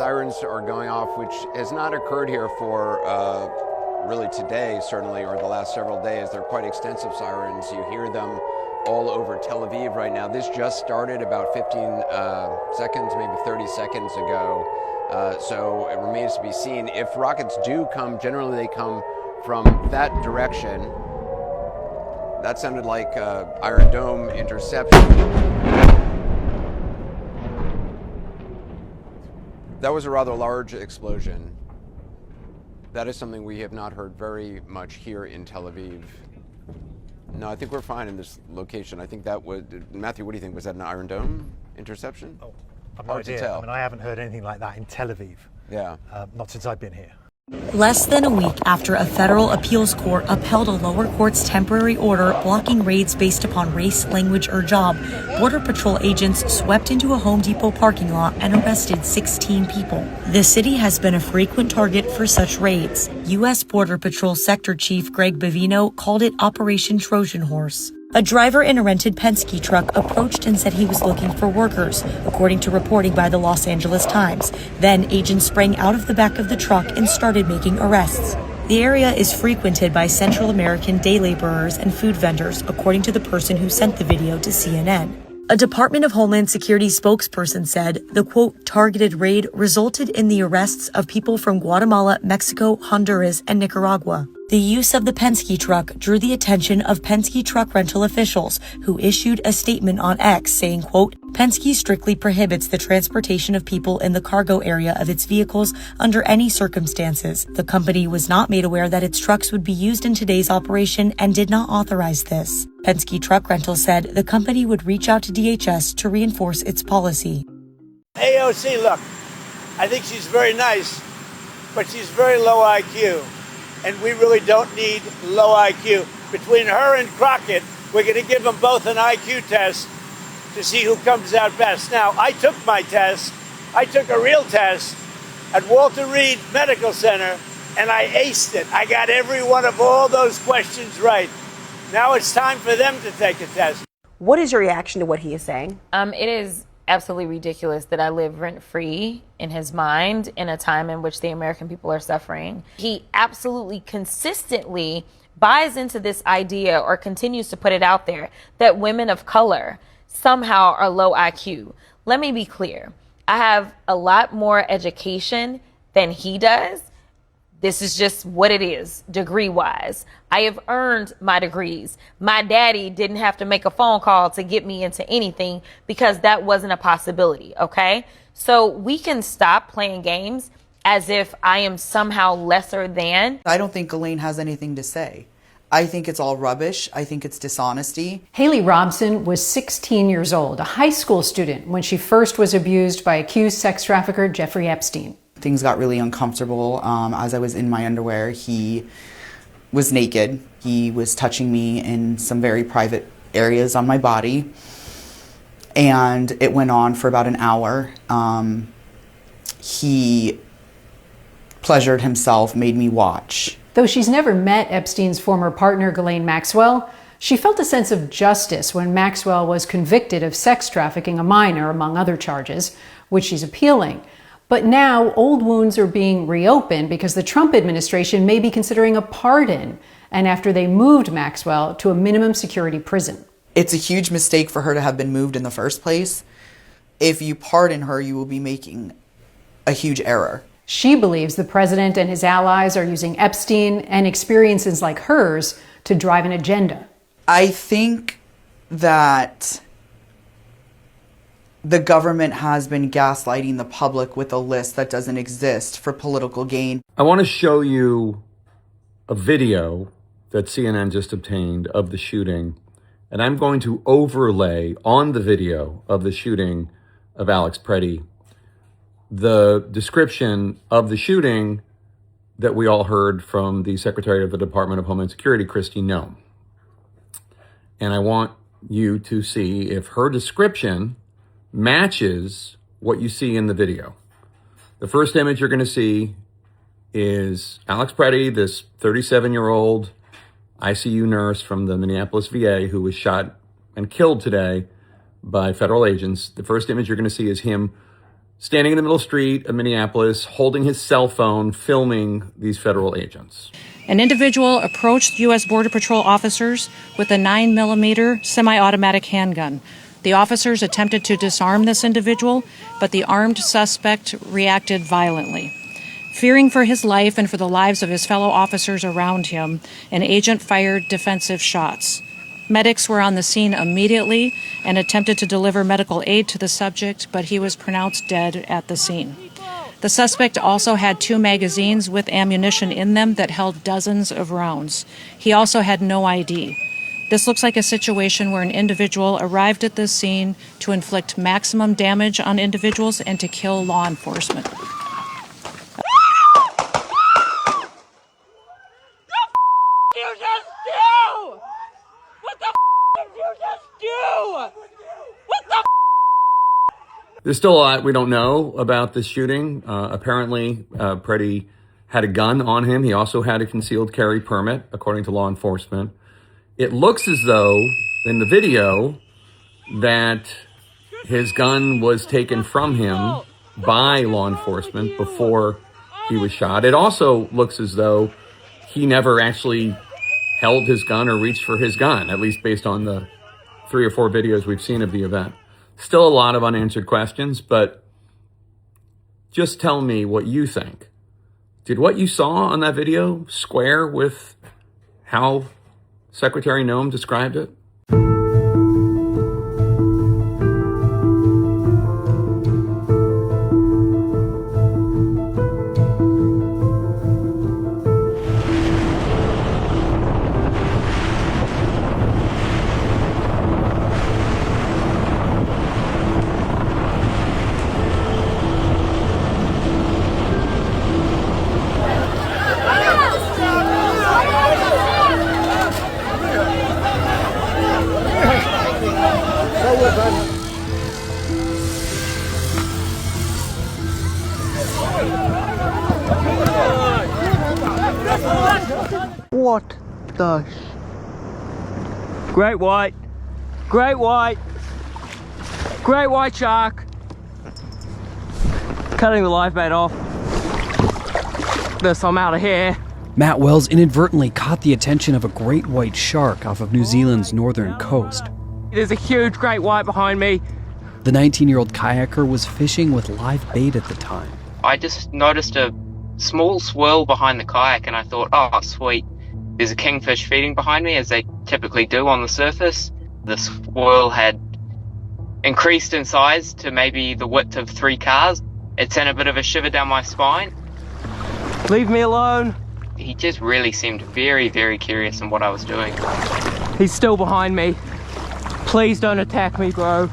sirens are going off, which has not occurred here for really today, certainly, or the last several days. They're quite extensive sirens. You hear them all over Tel Aviv right now. This just started about 15 seconds, maybe 30 seconds ago. So it remains to be seen. If rockets do come, generally they come from that direction. That sounded like Iron Dome interception. That was a rather large explosion. That is something we have not heard very much here in Tel Aviv. No, I think we're fine in this location. I think that was, Matthew, what do you think? Was that an Iron Dome interception? Oh, I've no idea. I mean, I haven't heard anything like that in Tel Aviv. Yeah. Not since I've been here. Less than a week after a federal appeals court upheld a lower court's temporary order blocking raids based upon race, language, or job, Border Patrol agents swept into a Home Depot parking lot and arrested 16 people. The city has been a frequent target for such raids. U.S. Border Patrol Sector Chief Greg Bavino called it Operation Trojan Horse. A driver in a rented Penske truck approached and said he was looking for workers, according to reporting by the Los Angeles Times. Then agents sprang out of the back of the truck and started making arrests. The area is frequented by Central American day laborers and food vendors, according to the person who sent the video to CNN. A Department of Homeland Security spokesperson said the, quote, targeted raid resulted in the arrests of people from Guatemala, Mexico, Honduras, and Nicaragua. The use of the Penske truck drew the attention of Penske truck rental officials, who issued a statement on X saying, quote, Penske strictly prohibits the transportation of people in the cargo area of its vehicles under any circumstances. The company was not made aware that its trucks would be used in today's operation and did not authorize this. Penske Truck Rental said the company would reach out to DHS to reinforce its policy. AOC, look, I think she's very nice, but she's very low IQ. And we really don't need low IQ. Between her and Crockett, we're going to give them both an IQ test to see who comes out best. Now, I took my test. I took a real test at Walter Reed Medical Center, and I aced it. I got every one of all those questions right. Now it's time for them to take a test. What is your reaction to what he is saying? It is absolutely ridiculous that I live rent-free in his mind in a time in which the American people are suffering. He absolutely consistently buys into this idea or continues to put it out there that women of color somehow are low IQ. Let me be clear. I have a lot more education than he does. This is just what it is, degree-wise. I have earned my degrees. My daddy didn't have to make a phone call to get me into anything because that wasn't a possibility, okay? So we can stop playing games as if I am somehow lesser than. I don't think Elaine has anything to say. I think it's all rubbish. I think it's dishonesty. Haley Robson was 16 years old, a high school student, when she first was abused by accused sex trafficker Jeffrey Epstein. Things got really uncomfortable. As I was in my underwear, he was naked. He was touching me in some very private areas on my body. And it went on for about an hour. He pleasured himself, made me watch. Though she's never met Epstein's former partner, Ghislaine Maxwell, she felt a sense of justice when Maxwell was convicted of sex trafficking a minor, among other charges, which she's appealing. But now old wounds are being reopened because the Trump administration may be considering a pardon, and after they moved Maxwell to a minimum security prison. It's a huge mistake for her to have been moved in the first place. If you pardon her, you will be making a huge error. She believes the president and his allies are using Epstein and experiences like hers to drive an agenda. I think that the government has been gaslighting the public with a list that doesn't exist for political gain. I want to show you a video that CNN just obtained of the shooting, and I'm going to overlay on the video of the shooting of Alex Preddy the description of the shooting that we all heard from the Secretary of the Department of Homeland Security, Kristi Noem. And I want you to see if her description matches what you see in the video. The first image you're going to see is Alex Preddy, this 37-year-old ICU nurse from the Minneapolis VA who was shot and killed today by federal agents. The first image you're going to see is him standing in the middle of the street of Minneapolis, holding his cell phone, filming these federal agents. An individual approached U.S. Border Patrol officers with a 9mm semi-automatic handgun. The officers attempted to disarm this individual, but the armed suspect reacted violently. Fearing for his life and for the lives of his fellow officers around him, an agent fired defensive shots. Medics were on the scene immediately and attempted to deliver medical aid to the subject, but he was pronounced dead at the scene. The suspect also had 2 magazines with ammunition in them that held dozens of rounds. He also had no ID. This looks like a situation where an individual arrived at the scene to inflict maximum damage on individuals and to kill law enforcement. There's still a lot we don't know about this shooting. Apparently, Preddy had a gun on him. He also had a concealed carry permit, according to law enforcement. It looks as though, in the video, that his gun was taken from him by law enforcement before he was shot. It also looks as though he never actually held his gun or reached for his gun, at least based on the 3 or 4 videos we've seen of the event. Still a lot of unanswered questions, but just tell me what you think. Did what you saw on that video square with how Secretary Noem described it? What the Great white. Great white. Great white shark. Cutting the live bait off. I'm out of here. Matt Wells inadvertently caught the attention of a great white shark off of New Zealand's northern coast. There's a huge great white behind me. The 19-year-old kayaker was fishing with live bait at the time. I just noticed a small swirl behind the kayak and I thought, oh, sweet. There's a kingfish feeding behind me, as they typically do on the surface. The swirl had increased in size to maybe the width of 3 cars. It sent a bit of a shiver down my spine. Leave me alone. He just really seemed very, very curious in what I was doing. He's still behind me. Please don't attack me, bro.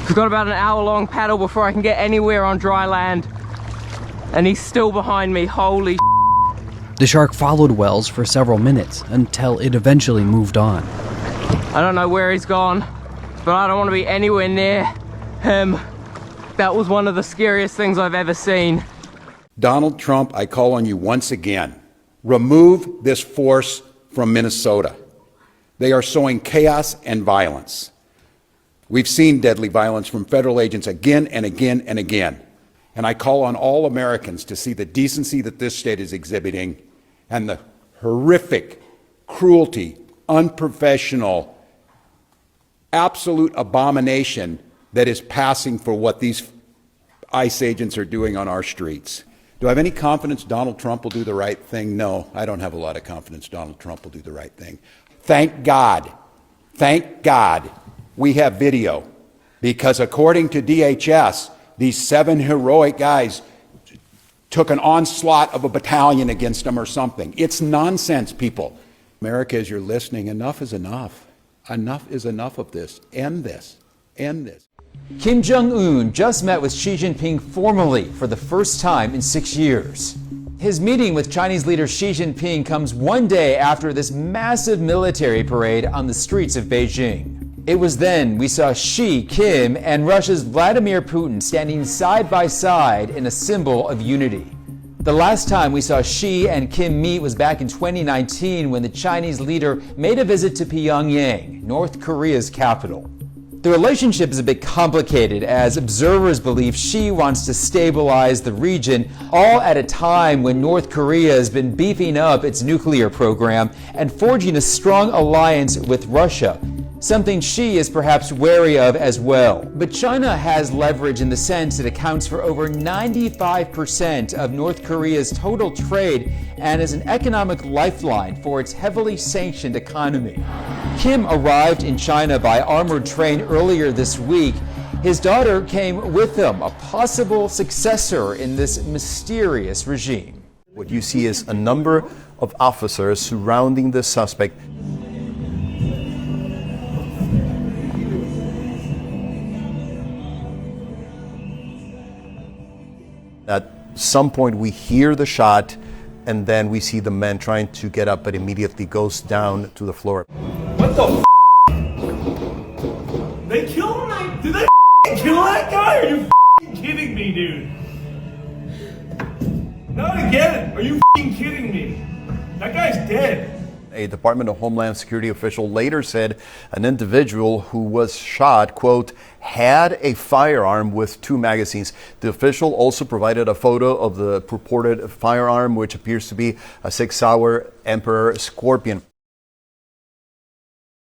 We've got about an hour-long paddle before I can get anywhere on dry land. And he's still behind me, holy The shark followed Wells for several minutes until it eventually moved on. I don't know where he's gone, but I don't want to be anywhere near him. That was one of the scariest things I've ever seen. Donald Trump, I call on you once again. Remove this force from Minnesota. They are sowing chaos and violence. We've seen deadly violence from federal agents again and again and again. And I call on all Americans to see the decency that this state is exhibiting and the horrific cruelty, unprofessional, absolute abomination that is passing for what these ICE agents are doing on our streets. Do I have any confidence Donald Trump will do the right thing? No, I don't have a lot of confidence Donald Trump will do the right thing. Thank God we have video, because according to DHS, these 7 heroic guys took an onslaught of a battalion against them or something. It's nonsense, people. America, as you're listening, enough is enough. Enough is enough of this. End this. End this. Kim Jong-un just met with Xi Jinping formally for the first time in 6 years. His meeting with Chinese leader Xi Jinping comes one day after this massive military parade on the streets of Beijing. It was then we saw Xi, Kim, and Russia's Vladimir Putin standing side by side in a symbol of unity. The last time we saw Xi and Kim meet was back in 2019 when the Chinese leader made a visit to Pyongyang, North Korea's capital. The relationship is a bit complicated as observers believe Xi wants to stabilize the region, all at a time when North Korea has been beefing up its nuclear program and forging a strong alliance with Russia, something Xi is perhaps wary of as well. But China has leverage in the sense it accounts for over 95% of North Korea's total trade and is an economic lifeline for its heavily sanctioned economy. Kim arrived in China by armored train earlier this week. His daughter came with him, a possible successor in this mysterious regime. What you see is a number of officers surrounding the suspect. At some point we hear the shot and then we see the man trying to get up but immediately goes down to the floor. What the f***? They killed him? Did they kill that guy? Are you kidding me, dude? Not again. Are you kidding me? That guy's dead. A Department of Homeland Security official later said an individual who was shot, quote, had a firearm with 2 magazines. The official also provided a photo of the purported firearm, which appears to be a 6-hour Emperor Scorpion.